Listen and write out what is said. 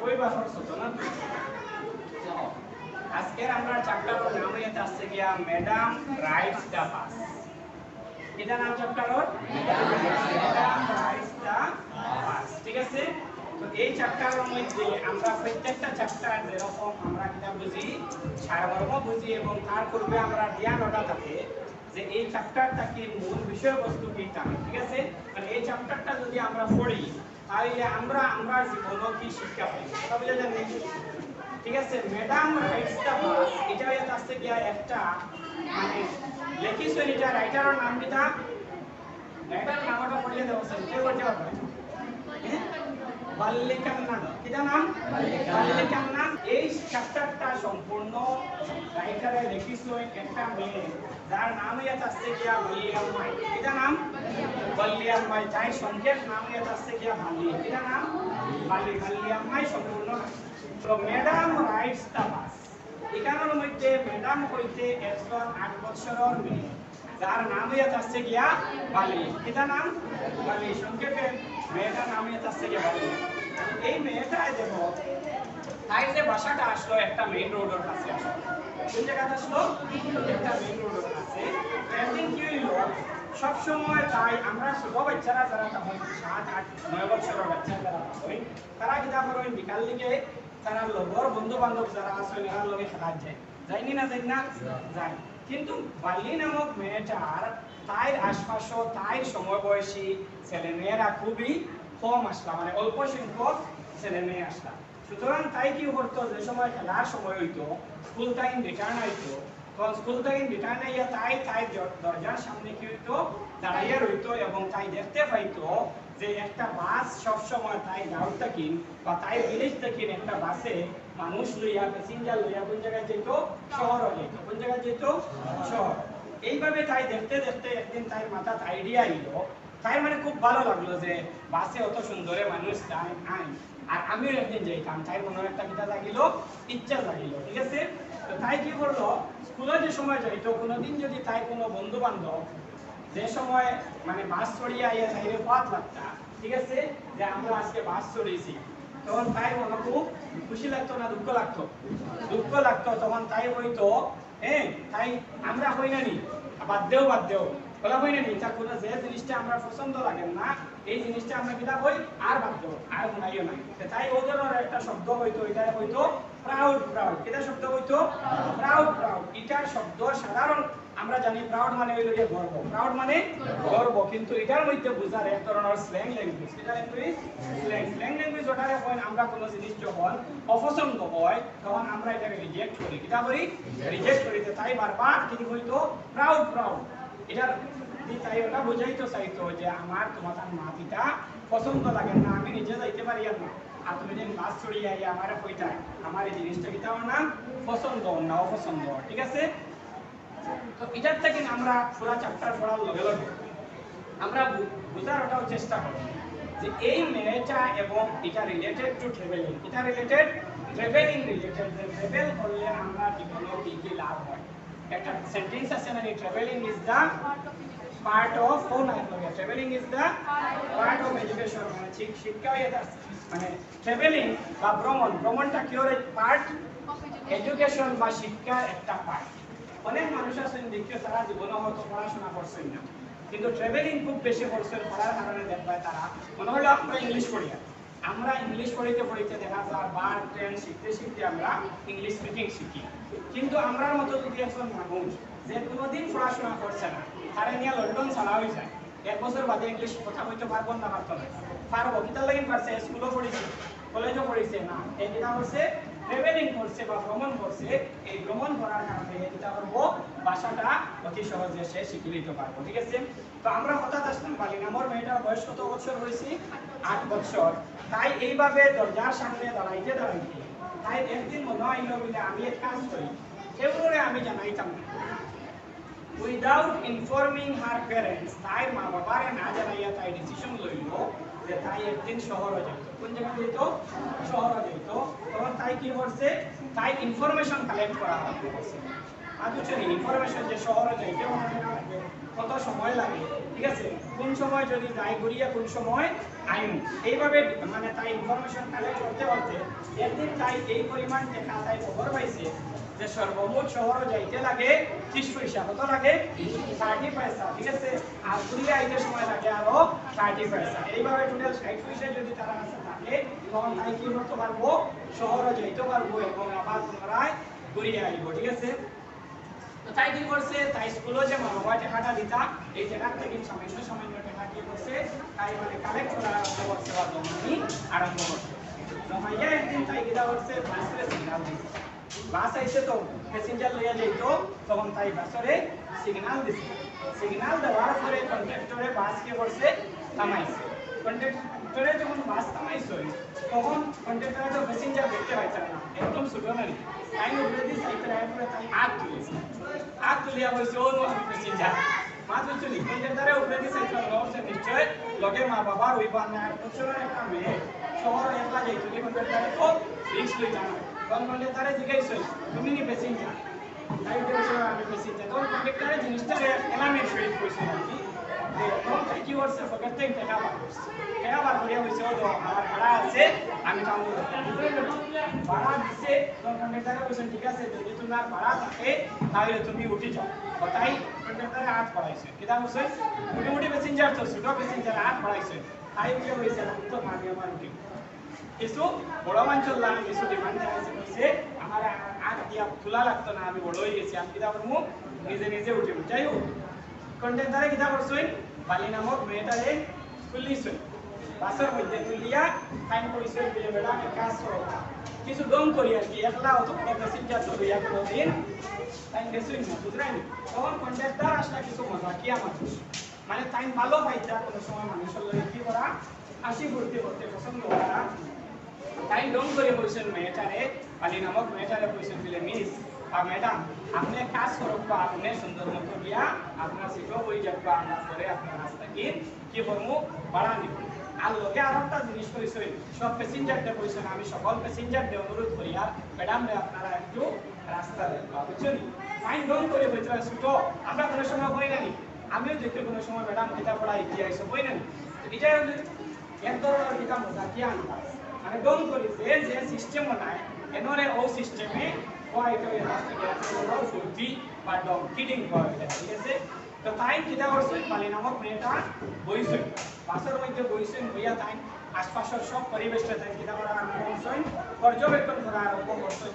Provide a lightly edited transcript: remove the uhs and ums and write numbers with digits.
বই বাসর ছোট না আজকের আমরা চ্যাপ্টারের নাম হইতে আসছে গিয়া ম্যাডাম রাইটস দা বাস। এটা নাম চ্যাপ্টারের ম্যাডাম রাইটস দা বাস, ঠিক আছে? তো এই চ্যাপ্টারের মধ্যে আমরা প্রত্যেকটা চ্যাপ্টার যেরকম আমরা কিতা বুঝি সারমর্ম বুঝি এবং তার পূর্বে আমরা জ্ঞান ওটা থাকে যে এই চ্যাপ্টারটা কি মূল বিষয়বস্তু কি তা, ঠিক আছে? মানে এই চ্যাপ্টারটা যদি আমরা পড়ি তাহলে আমরা আমরা জীবনে কি শিক্ষা পাই কথা বুঝা যাবে, ঠিক আছে? ম্যাডাম রাইটস দা বাস এটা হইতে আসছে গিয়া একটা মানে লেখিছেন এটা রাইটারের নাম কিটা, রাইটারের নামটা পড়িয়ে দেব স্যার কে বলতে পারবে? বাল্লিকান্না, কিটা নাম? বাল্লিকান্না। এই চ্যাপ্টারটা সম্পূর্ণ রাইটারে লিখিছেন একটা মেয়ে যার নাম হইতে আসছে গিয়া বাল্লিয়াম্মাই। কিটা নাম? বাল্লিয়াম্মাই। তাই সংক্ষেপ নাম হইতে আসছে গিয়া বাল্লি। কিটা নাম? বাল্লি। বাল্লিয়াম্মাই সম্পূর্ণ। তো ম্যাডাম রাইটস দা বাস এখানের মধ্যে ম্যাডাম হইতে একজন 8 বছরের মেয়ে যার নাম হইতে আসছে গিয়া বালি। কিটা নাম? বালি। সংক্ষেপে মেয়েটার নাম হইতে আসছে গিয়া বালি। এই মেয়েটা দেখো তাই যে বাসাটা আসলো একটা মেইন রোডের কাছে আসলো। কোন জায়গাটা আসলো? একটা মেইন রোডের কাছে। একদিন কি হইলো সব সময় তাই আমরা ছোট বাচ্চারা যারা তখন 7, 8, 9 বছরের বাচ্চা যারা হই তারা কিতা করেন বিকাল দিকে তারা লগর বন্ধু বান্ধব যারা আছে এরা লগে খেলা যায়, যায়নি না যাই না যায়। কিন্তু বালি নামক মেয়েটার তাইর আশপাশ তাইর সময় বয়সী ছেলে মেয়েরা খুবই কম আসলা, মানে অল্প সংখ্যক ছেলে মেয়ে আসলা। সুতরাং তাই কি করতো যে সময় খেলার সময় হইতো স্কুল টাইম রিটার্ন হইতো তখন স্কুল টাইম রিটার্ন হইয়া তাই দরজার সামনে কি হইতো দাঁড়াইয়া রইতো এবং তাই দেখতে পাইতো যে একটা বাস সব সময় তাই গাঁও থাকি বা তাই ভিলেজ থাকি একটা বাসে মানুষ লইয়া প্যাসেঞ্জার লইয়া কোন জায়গায় যেত? শহরে যেত। কোন জায়গায় যেত? শহর। এইভাবে তাই দেখতে দেখতে একদিন তাই মাথাত আইডিয়া আইলো, তাই মানে খুব ভালো লাগলো যে বাসে অত সুন্দরে মানুষ যায় আই আর আমিও একদিন যাইতাম। তাই মনে একটা কিতা লাগিল, ইচ্ছা লাগিল, ঠিক আছে? তো তাই কি করলো স্কুলে যে সময় যাইতো কোনোদিন যদি তাই কোনো বন্ধু বান্ধব যে সময় মানে বাস চড়িয়ে আইয়া তাইরে পাত লাগতা, ঠিক আছে, যে আমরা আজকে বাস চড়িয়েছি, তখন তাই মনে খুব খুশি লাগতো না দুঃখ লাগতো? দুঃখ লাগতো। তখন তাই হইতো হ্যাঁ তাই আমরা হই না নি বাদ দেও বলা হই না নি তা কোনো যে জিনিসটা আমরা পছন্দ লাগে না এই জিনিসটা আমরা কিতা কই আর বাদ দেব আর মনাইও নাই। তাই ও ধরনের একটা শব্দ হইতো, এটা হইতো প্রাউড। এটা শব্দ হইতো প্রাউড। এটার শব্দ সাধারণ আমরা জানি প্রাউড মানে হইল যে গর্ব, প্রাউড মানে গর্ব, কিন্তু এটার মধ্যে বোঝার এক ধরনের স্ল্যাং ল্যাঙ্গুয়েজ। এটা ল্যাঙ্গুয়েজ স্ল্যাং ল্যাঙ্গুয়েজ ওটারে কই আমরা কোনো জিনিস যখন অপছন্দ হয় তখন আমরা এটাকে রিজেক্ট করি। কিটা করি? রিজেক্ট করি। তাই বারবার কি হইতো প্রাউড। এটার তাই ওটা বুঝাইতো চাইতো যে আমার তোমার মা পিতা পছন্দ লাগে না, আমি নিজে যাইতে পারি না, আর তুমি যেন বাস চড়িয়ে আই আমার কইটাই আমার এই জিনিসটা কিতা না পছন্দ না অপছন্দ, ঠিক আছে? তো এটার থেকে আমরা পুরা চ্যাপ্টার পড়ার লগে লগে আমরা বোঝার ওটাও চেষ্টা করব যে এই মেয়েটা এবং এটা রিলেটেড টু ট্রাভেলিং। এটা রিলেটেড ট্রাভেলিং রিলেটেড, যে ট্রাভেল করলে আমরা জীবনে কি কি লাভ হয়। একটা সেন্টেন্স আছে না, travelling is the part of travelling is the part of education. মানে শিক্ষা মানে ট্রাভেলিং বা ভ্রমণটা কি ওর পার্ট এডুকেশন বা শিক্ষার একটা পার্ট। অনেক মানুষ আছেন দেখিও তারা জীবনে হয়তো পড়াশোনা করছেন না, কিন্তু ট্রাভেলিং খুব বেশি করছেন, পড়ার কারণে দেখবে তারা মনে হলো আমরা ইংলিশ পড়ি। আমরা ইংলিশ পড়িতে দেখা যায় বার ট্রেন শিখতে আমরা ইংলিশ স্পিকিং শিখি। কিন্তু আমরার মতো যদি একজন মানুষ যে কোনোদিন পড়াশোনা করছে না তারা নিয়ে লন্ডন ছাড়া হয়ে যায়, 1 বছর বাদে ইংলিশ কথা বলতে পারবো না? পারবো। কিতার লাগি পারছে? স্কুলও পড়েছে, কলেজও পড়েছে না, এই কিতা করছে ট্রাভেলিং করছে বা ভ্রমণ করছে। এই ভ্রমণ করার কারণে যেটা করবো ভাষাটা অতি সহজে সে শিখে নিতে পারবো, ঠিক আছে? তো আমরা হঠাৎ আসলাম বালি নামর মেয়েটার বয়স কত বছর হয়েছে? 8 বছর। তাই এইভাবে দরজার সামনে দাঁড়াইতে তাই একদিন মনে হইল বলে আমি এক কাজ করি, কেউরে আমি জানাইতাম না। উইদাউট ইনফর্মিং হার প্যারেন্টস, তাই মা বাবারে না জানাইয়া তাই ডিসিশন লইল যে তাই একদিন শহরে যাইত। কোন জায়গায় যাইত? শহরে যাইত। তখন তাই কি করছে? তাই ইনফরমেশন কালেক্ট করা আরম্ভ করছে। বুঝছেন ইনফরমেশন যে শহরে যাইতে লাগে কত সময় লাগে, ঠিক আছে, কোন সময় যদি যাই ঘুরিয়া কোন সময় আইন, এইভাবে মানে তাই ইনফরমেশন কালেক্ট করতে করতে একদিন তাই এই পরিমাণ টাকা তাই খবর পাইছে যে সর্বমোট শহর যাইতে লাগে 30 পয়সা, কত লাগে 30 পয়সা, ঠিক আছে, আর ঘুরিয়া আইতে সময় লাগে আরো 30 পয়সা। এইভাবে টোটাল 60 পয়সা যদি তারা কাছে থাকে তখন তাই কি করতে পারবো, শহরে যাইতে পারবো এবং আবার পুনরায় ঘুরিয়ে আইব, ঠিক আছে। তো তাই কি করছে, তাই স্কুলে যে বাবা টাকাটা দিতা এই টাকা থেকে সামান্য সামান্য টাকা কি করছে তাই মানে কালেক্ট করা আরম্ভ করছে বা জমানি আরম্ভ করছে। জমাইয়া একদিন তাই কিনা করছে বাসরে সিগন্যাল দিছে, বাস আইছে তো প্যাসেঞ্জার লইয়া যাইতো তখন তাই বাসরে সিগন্যাল দিছে, সিগন্যাল দেওয়ার পরে কন্ট্রাক্টরে বাস কে করছে থামাইছে। কন্ট্রাক্টরে যখন বাস থামাইছে তখন কন্ট্রাক্টরে তো প্যাসেঞ্জার দেখতে পাইছে না, একদম ছোট না তাই উপরে দিয়ে সাইকেল আইপরে তাই হাত তুলেছে, হাত তুলিয়া বলছে ও নতুন প্যাসেঞ্জার মাত্র চলি কন্ট্রাক্টরে উপরে দিয়ে সাইকেল লওছে নিশ্চয় লগে মা বাবা রইবা না বছরের একটা মেয়ে শহর একলা যাইতো কন্ট্রাক্টরে তো রিস্ক লইতা না, তখন কন্ট্রাক্টরে জিজ্ঞাসা তুমি কি প্যাসেঞ্জার, তাই বলছে আমি প্যাসেঞ্জার, তখন কন্ট্রাক্টরে জিনিসটা এলামের সহিত কইছে নাকি তখন তাই কি করছে পকেট থেকে টাকা বার করছে, টাকা বার করিয়া বলছে ও তো আমার ভাড়া আছে আমি টাউন ভাড়া দিচ্ছে, তখন কন্ট্রাক্টরে বলছেন ঠিক আছে যদি তোমার ভাড়া থাকে তাহলে তুমি উঠে যাও, তাই কন্ট্রাক্টরে হাত পড়াইছে, কিনা বলছে উঠে প্যাসেঞ্জার তো ছোট প্যাসেঞ্জার হাত পড়াইছে, তাই উঠে হয়েছে তো মানি আমার উঠে কিছু বড় অঞ্চল লাগে কিছু ডিমান্ড দেখাইছে বলছে আমার হাত দিয়া তোলা লাগতো না আমি বড় হয়ে গেছি আমি কিনা করবো নিজে নিজে উঠে যাই হোক। কন্ট্রাক্টরে কিনা করছেন বালি নামক মেয়েটারে তুলিছেন বাসের মধ্যে তুলিয়া টাইম করেছে বলে ম্যাডাম কাজ করো কিছু দম করি আর কি একলা অত বড় প্যাসেঞ্জার তো লইয়া কোনোদিন টাইম গেছেন না বুঝলেন, তখন কন্ট্রাক্টর আসলে কিছু মজা কি আমার মানে টাইম ভালো পাইতা কোনো সময় মানুষের লগে কি করা হাসি ফুর্তি করতে পছন্দ করা, তাই দম করে বলছেন মেয়েটারে বালি নামক মেয়েটারে বলছেন বলে মিস ম্যাডাম আপনি কাজ করুক বা আপনি সুন্দর মতো গিয়া আপনার সিটও বই যাবো আমরা পরে আপনার রাস্তা কি করবো ভাড়া নিব। আর লোকে আর একটা জিনিস করেছে সব প্যাসেঞ্জারকে বলছেন আমি সকল প্যাসেঞ্জারকে অনুরোধ করি আর ম্যাডাম আপনারা একটু রাস্তা দেখবা বুঝছেন, ফাইন দম করে বলতে ছুটো আমরা কোনো সময় বই নানি আমিও দেখতে কোনো সময় ম্যাডাম কিতাব পড়া ইতিহাস আইসো বই নানি এটা এক ধরনের কিতাব মজা কি আনবা মানে দম করে যে সিস্টেম নাই এনরে ও সিস্টেমে ফুর্তি বা ডগ কিডিং করা ঠিক আছে। তো তাই কিতা করছেন বালি নামক মেয়েটা বইছেন বাসের মধ্যে বইছেন বইয়া তাই আশপাশের সব পরিবেশটা তাই কিতা করা আরম্ভ করছেন পর্যবেক্ষণ করা আরম্ভ করছেন।